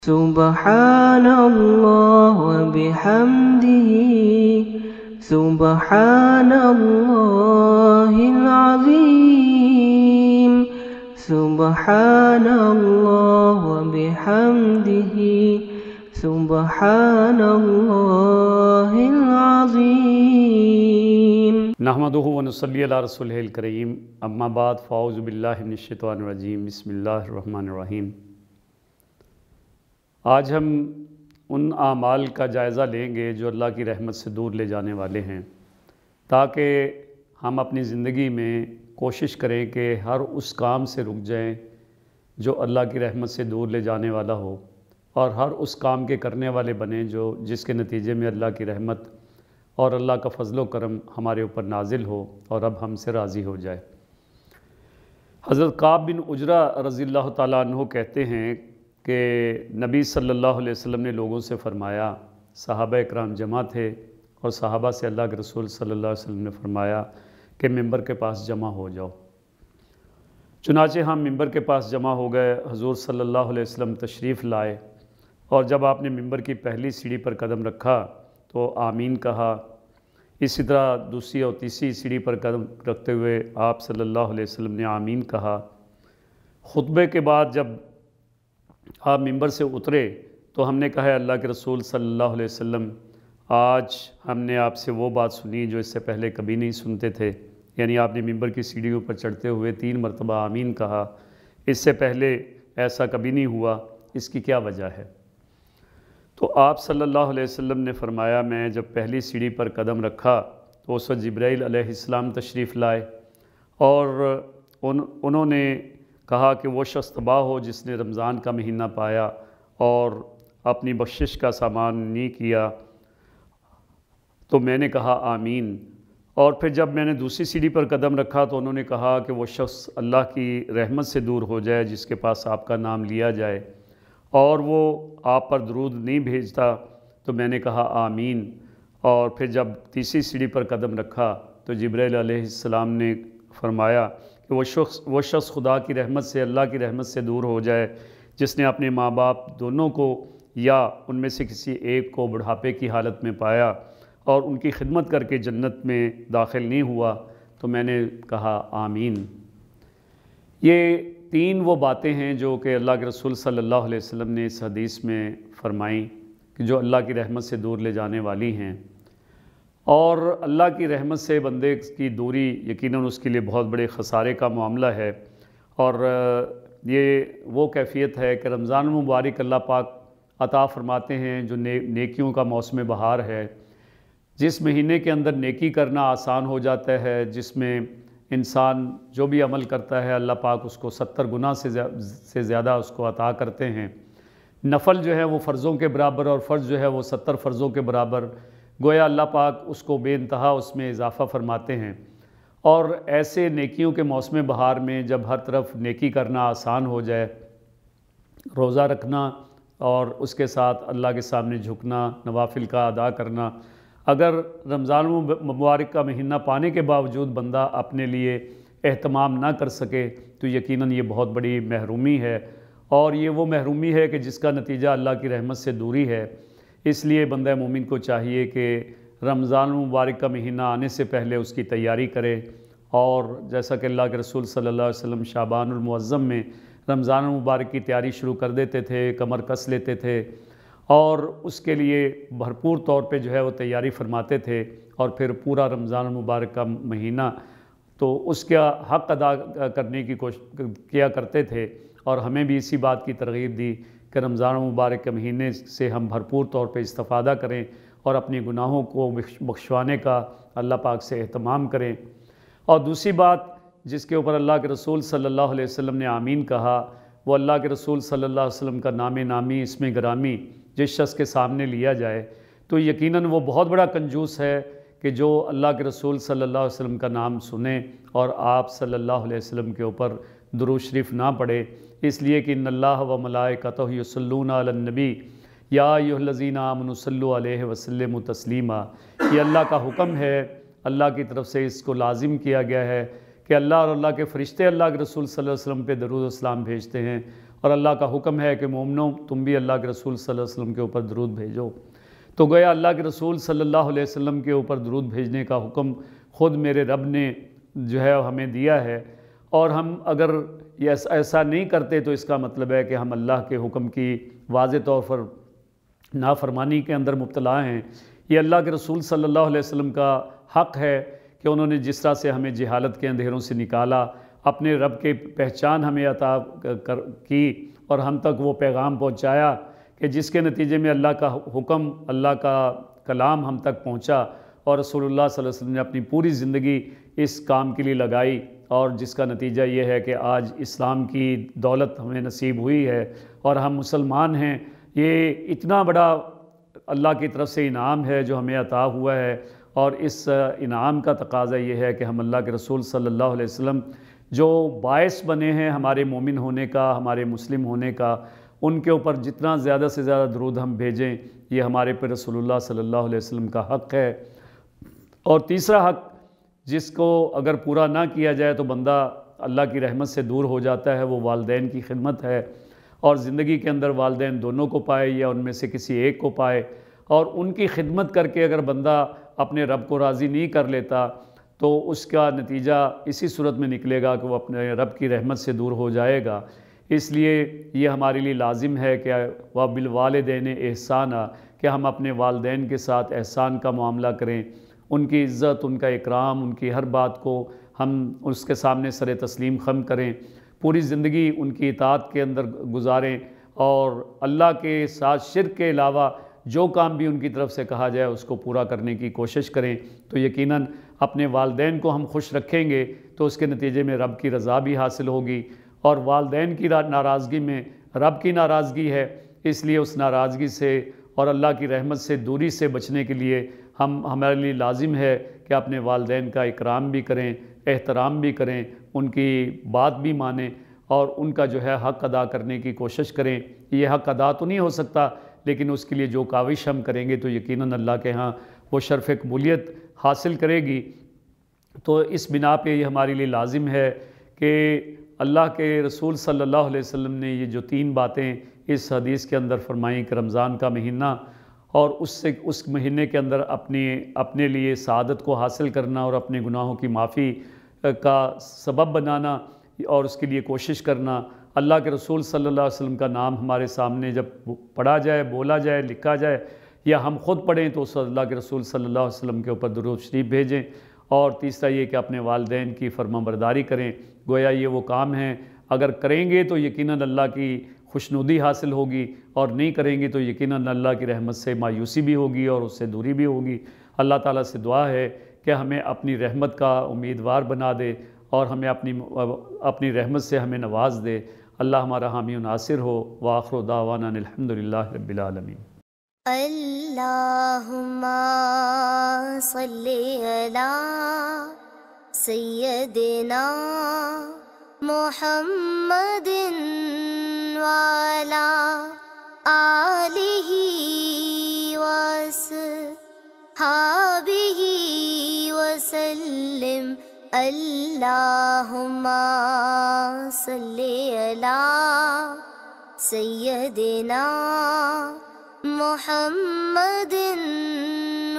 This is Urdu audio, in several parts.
سبحان اللہ وبحمدہ سبحان اللہ العظیم سبحان اللہ وبحمدہ سبحان اللہ العظیم نحمدہ ونصلی علی رسولہ الکریم اما بعد فاعوذ باللہ من الشیطان الرجیم بسم اللہ الرحمن الرحیم۔ آج ہم ان اعمال کا جائزہ لیں گے جو اللہ کی رحمت سے دور لے جانے والے ہیں، تاکہ ہم اپنی زندگی میں کوشش کریں کہ ہر اس کام سے رک جائیں جو اللہ کی رحمت سے دور لے جانے والا ہو، اور ہر اس کام کے کرنے والے بنیں جس کے نتیجے میں اللہ کی رحمت اور اللہ کا فضل و کرم ہمارے اوپر نازل ہو اور اب ہم سے راضی ہو جائے۔ حضرت کعب بن عجرہ رضی اللہ تعالیٰ عنہ کہتے ہیں کہ نبی صلی اللہ علیہ وسلم نے لوگوں سے فرمایا، صحابہ اکرام جمع تھے اور صحابہ سے اللہ کے رسول صلی اللہ علیہ وسلم نے فرمایا کہ ممبر کے پاس جمع ہو جاؤ۔ چنانچہ ہم ممبر کے پاس جمع ہو گئے، حضور صلی اللہ علیہ وسلم تشریف لائے، اور جب آپ نے ممبر کی پہلی سیڑھی پر قدم رکھا تو آمین کہا۔ اسی طرح دوسری اور تیسری سیڑھی پر قدم رکھتے ہوئے آپ صلی اللہ علیہ وسلم نے آمین کہا۔ خطبے کے بعد جب آپ ممبر سے اترے تو ہم نے کہا، اللہ کے رسول صلی اللہ علیہ وسلم، آج ہم نے آپ سے وہ بات سنی جو اس سے پہلے کبھی نہیں سنتے تھے، یعنی آپ نے ممبر کی سیڑھیوں پر چڑھتے ہوئے 3 مرتبہ آمین کہا، اس سے پہلے ایسا کبھی نہیں ہوا، اس کی کیا وجہ ہے؟ تو آپ صلی اللہ علیہ وسلم نے فرمایا، میں جب پہلی سیڑھی پر قدم رکھا تو اس وقت جبرائیل علیہ السلام تشریف لائے، اور انہوں نے کہا کہ وہ شخص تباہ ہو جس نے رمضان کا مہینہ پایا اور اپنی بخشش کا سامان نہیں کیا۔ تو میں نے کہا آمین، اور پھر جب میں نے دوسری سیڑھی پر قدم رکھا تو انہوں نے کہا کہ وہ شخص اللہ کی رحمت سے دور ہو جائے جس کے پاس آپ کا نام لیا جائے اور وہ آپ پر درود نہیں بھیجتا، تو میں نے کہا آمین، اور پھر جب تیسری سیڑھی پر قدم رکھا تو جبرائیل علیہ السلام نے فرمایا کہ وہ شخص خدا کی رحمت سے، اللہ کی رحمت سے دور ہو جائے جس نے اپنے ماں باپ دونوں کو یا ان میں سے کسی ایک کو بڑھاپے کی حالت میں پایا اور ان کی خدمت کر کے جنت میں داخل نہیں ہوا۔ تو میں نے کہا آمین۔ یہ 3 وہ باتیں ہیں جو کہ اللہ کے رسول صلی اللہ علیہ وسلم نے اس حدیث میں فرمائیں کہ جو اللہ کی رحمت سے دور لے جانے والی ہیں، اور اللہ کی رحمت سے بندے کی دوری یقیناً اس کے لیے بہت بڑے خسارے کا معاملہ ہے، اور یہ وہ کیفیت ہے کہ رمضان المبارک اللہ پاک عطا فرماتے ہیں جو نیکیوں کا موسم بہار ہے، جس مہینے کے اندر نیکی کرنا آسان ہو جاتا ہے، جس میں انسان جو بھی عمل کرتا ہے اللہ پاک اس کو 70 گنا سے زیادہ اس کو عطا کرتے ہیں۔ نفل جو ہے وہ فرضوں کے برابر اور فرض جو ہے وہ 70 فرضوں کے برابر، گویا اللہ پاک اس کو بے انتہا اس میں اضافہ فرماتے ہیں۔ اور ایسے نیکیوں کے موسم بہار میں جب ہر طرف نیکی کرنا آسان ہو جائے، روزہ رکھنا اور اس کے ساتھ اللہ کے سامنے جھکنا، نوافل کا ادا کرنا، اگر رمضان المبارک کا مہینہ پانے کے باوجود بندہ اپنے لیے اہتمام نہ کر سکے تو یقیناً یہ بہت بڑی محرومی ہے، اور یہ وہ محرومی ہے کہ جس کا نتیجہ اللہ کی رحمت سے دوری ہے۔ اس لیے بندہ مومن کو چاہیے کہ رمضان المبارک کا مہینہ آنے سے پہلے اس کی تیاری کرے، اور جیسا کہ اللہ کے رسول صلی اللہ علیہ وسلم شعبان المعظم میں رمضان المبارک کی تیاری شروع کر دیتے تھے، کمر کس لیتے تھے، اور اس کے لیے بھرپور طور پہ جو ہے وہ تیاری فرماتے تھے، اور پھر پورا رمضان المبارک کا مہینہ تو اس کا حق ادا کرنے کی کوشش کیا کرتے تھے، اور ہمیں بھی اسی بات کی ترغیب دی کہ رمضان المبارک کے مہینے سے ہم بھرپور طور پہ استفادہ کریں اور اپنے گناہوں کو بخشوانے کا اللہ پاک سے اہتمام کریں۔ اور دوسری بات جس کے اوپر اللہ کے رسول صلی اللہ علیہ وسلم نے آمین کہا، وہ اللہ کے رسول صلی اللہ علیہ وسلم کا نام نامی، اسم گرامی جس شخص کے سامنے لیا جائے تو یقیناً وہ بہت بڑا کنجوس ہے کہ جو اللہ کے رسول صلی اللہ علیہ وسلم کا نام سنے اور آپ صلی اللہ علیہ وسلم کے اوپر درود شریف نہ پڑھے، اس لیے کہ ان اللہ و ملائکتہ یصلون علی النبی یا ایھا الذین آمنوا صلوا علیہ وسلموا تسلیما۔ یہ اللہ کا حکم ہے، اللہ کی طرف سے اس کو لازم کیا گیا ہے کہ اللہ اور اللہ کے فرشتے اللہ کے رسول صلی اللہ علیہ وسلم پہ درود و سلام بھیجتے ہیں، اور اللہ کا حکم ہے کہ مومنوں تم بھی اللہ کے رسول صلی اللہ علیہ وسلم کے اوپر درود بھیجو۔ تو گویا اللہ کے رسول صلی اللہ علیہ وسلم کے اوپر درود بھیجنے کا حکم خود میرے رب نے جو ہے ہمیں دیا ہے، اور ہم اگر یہ ایسا نہیں کرتے تو اس کا مطلب ہے کہ ہم اللہ کے حکم کی واضح طور پر نافرمانی کے اندر مبتلا ہیں۔ یہ اللہ کے رسول صلی اللہ علیہ وسلم کا حق ہے کہ انہوں نے جس طرح سے ہمیں جہالت کے اندھیروں سے نکالا، اپنے رب کے پہچان ہمیں عطا کی اور ہم تک وہ پیغام پہنچایا کہ جس کے نتیجے میں اللہ کا حکم، اللہ کا کلام ہم تک پہنچا، اور رسول اللہ صلی اللہ علیہ وسلم نے اپنی پوری زندگی اس کام کے لیے لگائی، اور جس کا نتیجہ یہ ہے کہ آج اسلام کی دولت ہمیں نصیب ہوئی ہے اور ہم مسلمان ہیں۔ یہ اتنا بڑا اللہ کی طرف سے انعام ہے جو ہمیں عطا ہوا ہے، اور اس انعام کا تقاضا یہ ہے کہ ہم اللہ کے رسول صلی اللہ علیہ وسلم جو باعث بنے ہیں ہمارے مومن ہونے کا، ہمارے مسلم ہونے کا، ان کے اوپر جتنا زیادہ سے زیادہ درود ہم بھیجیں، یہ ہمارے پر رسول اللہ صلی اللہ علیہ وسلم کا حق ہے۔ اور تیسرا حق جس کو اگر پورا نہ کیا جائے تو بندہ اللہ کی رحمت سے دور ہو جاتا ہے، وہ والدین کی خدمت ہے، اور زندگی کے اندر والدین دونوں کو پائے یا ان میں سے کسی ایک کو پائے، اور ان کی خدمت کر کے اگر بندہ اپنے رب کو راضی نہیں کر لیتا تو اس کا نتیجہ اسی صورت میں نکلے گا کہ وہ اپنے رب کی رحمت سے دور ہو جائے گا۔ اس لیے یہ ہمارے لیے لازم ہے کہ وَبِالْوَالِدَيْنِ احسانا، کہ ہم اپنے والدین کے ساتھ احسان کا معاملہ کریں، ان کی عزت، ان کا اکرام، ان کی ہر بات کو ہم اس کے سامنے سر تسلیم خم کریں، پوری زندگی ان کی اطاعت کے اندر گزاریں، اور اللہ کے ساتھ شرک کے علاوہ جو کام بھی ان کی طرف سے کہا جائے اس کو پورا کرنے کی کوشش کریں۔ تو یقیناً اپنے والدین کو ہم خوش رکھیں گے تو اس کے نتیجے میں رب کی رضا بھی حاصل ہوگی، اور والدین کی ناراضگی میں رب کی ناراضگی ہے، اس لیے اس ناراضگی سے اور اللہ کی رحمت سے دوری سے بچنے کے لیے ہمارے لیے لازم ہے کہ اپنے والدین کا اکرام بھی کریں، احترام بھی کریں، ان کی بات بھی مانیں، اور ان کا جو ہے حق ادا کرنے کی کوشش کریں۔ یہ حق ادا تو نہیں ہو سکتا، لیکن اس کے لیے جو کاوش ہم کریں گے تو یقیناً اللہ کے ہاں وہ شرف قبولیت حاصل کرے گی۔ تو اس بنا پہ یہ ہمارے لیے لازم ہے کہ اللہ کے رسول صلی اللہ علیہ وسلم نے یہ جو 3 باتیں اس حدیث کے اندر فرمائیں کہ رمضان کا مہینہ اور اس مہینے کے اندر اپنے لیے سعادت کو حاصل کرنا اور اپنے گناہوں کی معافی کا سبب بنانا اور اس کے لیے کوشش کرنا، اللہ کے رسول صلی اللہ علیہ وسلم کا نام ہمارے سامنے جب پڑھا جائے، بولا جائے، لکھا جائے، یا ہم خود پڑھیں تو اس اللہ کے رسول صلی اللہ علیہ وسلم کے اوپر درود شریف بھیجیں۔ اور تیسرا یہ کہ اپنے والدین کی فرمانبرداری کریں، گویا یہ وہ کام ہیں اگر کریں گے تو یقیناً اللہ کی خوشنودی حاصل ہوگی، اور نہیں کریں گے تو یقیناً اللہ کی رحمت سے مایوسی بھی ہوگی اور اس سے دوری بھی ہوگی۔ اللہ تعالیٰ سے دعا ہے کہ ہمیں اپنی رحمت کا امیدوار بنا دے اور ہمیں اپنی رحمت سے ہمیں نواز دے۔ اللہ ہمارا حامی و ناصر ہو۔ وآخر دعوانا الحمدللہ رب العالمین۔ اللہم صلی علی سیدنا محمد وعلی آلہ وصحبہ وسلم۔ اللہم صلی علی سیدنا محمد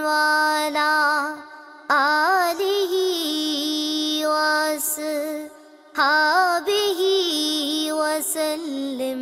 وعلی آلہ وصحبہ وسلم۔